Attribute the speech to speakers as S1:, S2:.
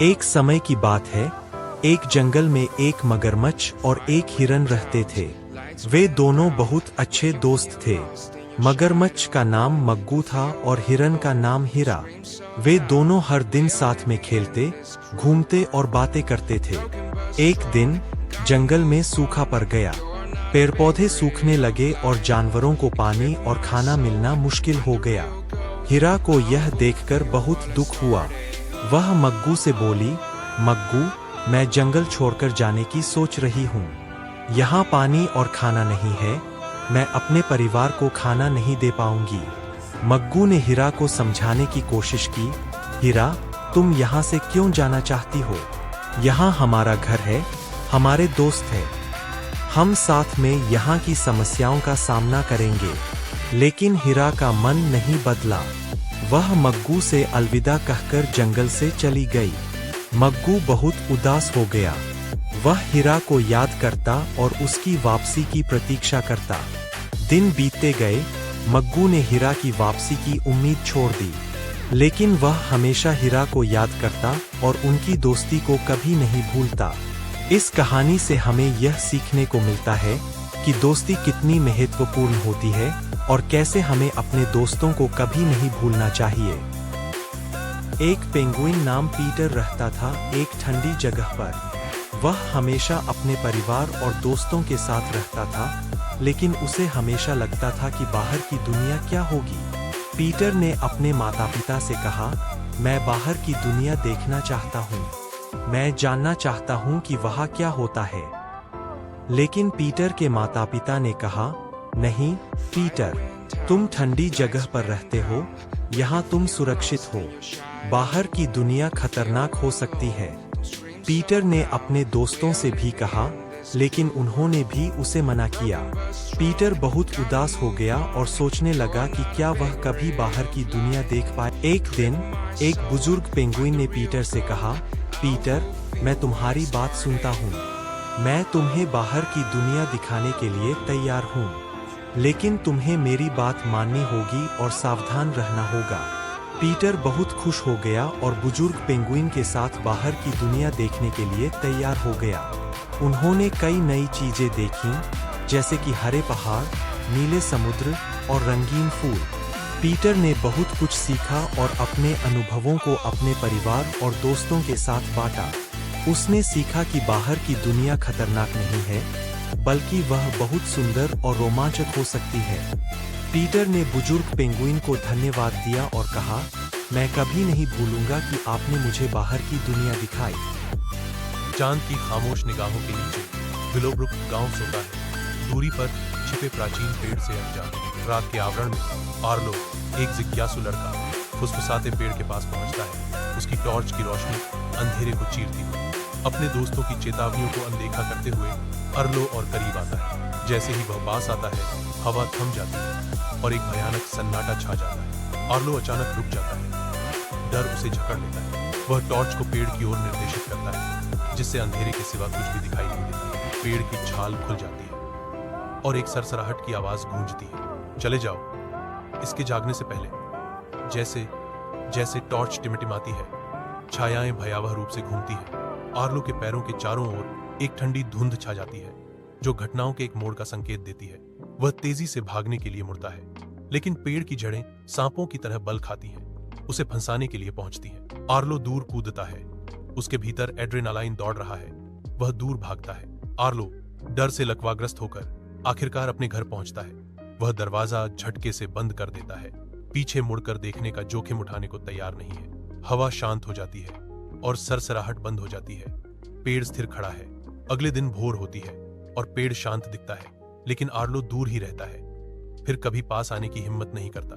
S1: एक समय की बात है, एक जंगल में एक मगरमच्छ और एक हिरन रहते थे। वे दोनों बहुत अच्छे दोस्त थे। मगरमच्छ का नाम मग्गू था और हिरन का नाम हीरा। वे दोनों हर दिन साथ में खेलते, घूमते और बातें करते थे। एक दिन जंगल में सूखा पड़ गया। पेड़ पौधे सूखने लगे और जानवरों को पानी और खाना मिलना मुश्किल हो गया। हीरा को यह देखकर बहुत दुख हुआ। वह मग्गू से बोली, मग्गू, मैं जंगल छोड़कर जाने की सोच रही हूँ। यहाँ पानी और खाना नहीं है, मैं अपने परिवार को खाना नहीं दे पाऊंगी। मग्गू ने हीरा को समझाने की कोशिश की, हीरा, तुम यहाँ से क्यों जाना चाहती हो? यहाँ हमारा घर है, हमारे दोस्त हैं। हम साथ में यहाँ की समस्याओं का सामना करेंगे। लेकिन हीरा का मन नहीं बदला। वह मग्गू से अलविदा कहकर जंगल से चली गई। मग्गू बहुत उदास हो गया। वह हीरा को याद करता और उसकी वापसी की प्रतीक्षा करता। दिन बीतते गए, मग्गू ने हीरा की वापसी की उम्मीद छोड़ दी। लेकिन वह हमेशा हीरा को याद करता और उनकी दोस्ती को कभी नहीं भूलता। इस कहानी से हमें यह सीखने को मिलता है कि दोस्ती कितनी महत्वपूर्ण होती है और कैसे हमें अपने दोस्तों को कभी नहीं भूलना चाहिए। एक पेंगुइन नाम पीटर रहता था एक ठंडी जगह पर। वह हमेशा अपने परिवार और दोस्तों के साथ रहता था, लेकिन उसे हमेशा लगता था कि बाहर की दुनिया क्या होगी। पीटर ने अपने माता पिता से कहा, मैं बाहर की दुनिया देखना चाहता हूँ। मैं जानना चाहता हूँ कि वहाँ क्या होता है। लेकिन पीटर के माता पिता ने कहा, नहीं पीटर, तुम ठंडी जगह पर रहते हो, यहाँ तुम सुरक्षित हो। बाहर की दुनिया खतरनाक हो सकती है। पीटर ने अपने दोस्तों से भी कहा, लेकिन उन्होंने भी उसे मना किया। पीटर बहुत उदास हो गया और सोचने लगा कि क्या वह कभी बाहर की दुनिया देख पाए। एक दिन एक बुजुर्ग पेंगुइन ने पीटर से कहा, पीटर, मैं तुम्हारी बात सुनता हूँ। मैं तुम्हें बाहर की दुनिया दिखाने के लिए तैयार हूँ, लेकिन तुम्हें मेरी बात माननी होगी और सावधान रहना होगा। पीटर बहुत खुश हो गया और बुजुर्ग पेंगुइन के साथ बाहर की दुनिया देखने के लिए तैयार हो गया। उन्होंने कई नई चीजें देखीं, जैसे कि हरे पहाड़, नीले समुद्र और रंगीन फूल। पीटर ने बहुत कुछ सीखा और अपने अनुभवों को अपने परिवार और दोस्तों के साथ बांटा। उसने सीखा कि बाहर की दुनिया खतरनाक नहीं है, बल्कि वह बहुत सुंदर और रोमांचक हो सकती है। पीटर ने बुजुर्ग पेंगुइन को धन्यवाद दिया और कहा, मैं कभी नहीं भूलूंगा कि आपने मुझे बाहर की दुनिया दिखाई।
S2: चांद की खामोश निगाहों के नीचे विलोब्रुक गांव सोता है। दूरी पर छिपे प्राचीन पेड़ से अनजान रात के आवरण में आर्लो, एक जिज्ञासु लड़का, फुसफुसाते पेड़ के पास पहुंचता है। उसकी टॉर्च की रोशनी अंधेरे को चीरती हुई अपने दोस्तों की चेतावनियों को अनदेखा करते हुए आर्लो और करीब आता है। जैसे ही वह पास आता है, हवा थम जाती है और एक भयानक सन्नाटा छा जाता है। आर्लो अचानक रुक जाता है। डर उसे जकड़ लेता है। वह टॉर्च को पेड़ की ओर निर्देशित करता है, जिससे अंधेरे के सिवा कुछ भी दिखाई नहीं देता। पेड़ की छाल खुल जाती है और एक सरसराहट की आवाज गूंजती है, चले जाओ। इसके जागने से पहले जैसे जैसे टॉर्च टिमटिमाती है, छायाएं भयावह रूप से घूमती है। आर्लो के पैरों के चारों ओर एक ठंडी धुंध छा जाती है, जो घटनाओं के एक मोड़ का संकेत देती है। वह तेजी से भागने के लिए मुड़ता है, लेकिन पेड़ की जड़ें सांपों की तरह बल खाती हैं, उसे फंसाने के लिए पहुंचती हैं। आर्लो दूर कूदता है। उसके भीतर एड्रेनालाइन दौड़ रहा है। वह दूर भागता है। आर्लो डर से लकवाग्रस्त होकर आखिरकार अपने घर पहुंचता है। वह दरवाजा झटके से बंद कर देता है। पीछे मुड़कर देखने का जोखिम उठाने को तैयार नहीं है। हवा शांत हो जाती है और सरसराहट बंद हो जाती है। पेड़ स्थिर खड़ा है। अगले दिन भोर होती है और पेड़ शांत दिखता है, लेकिन आर्लो दूर ही रहता है। फिर कभी पास आने की हिम्मत नहीं करता।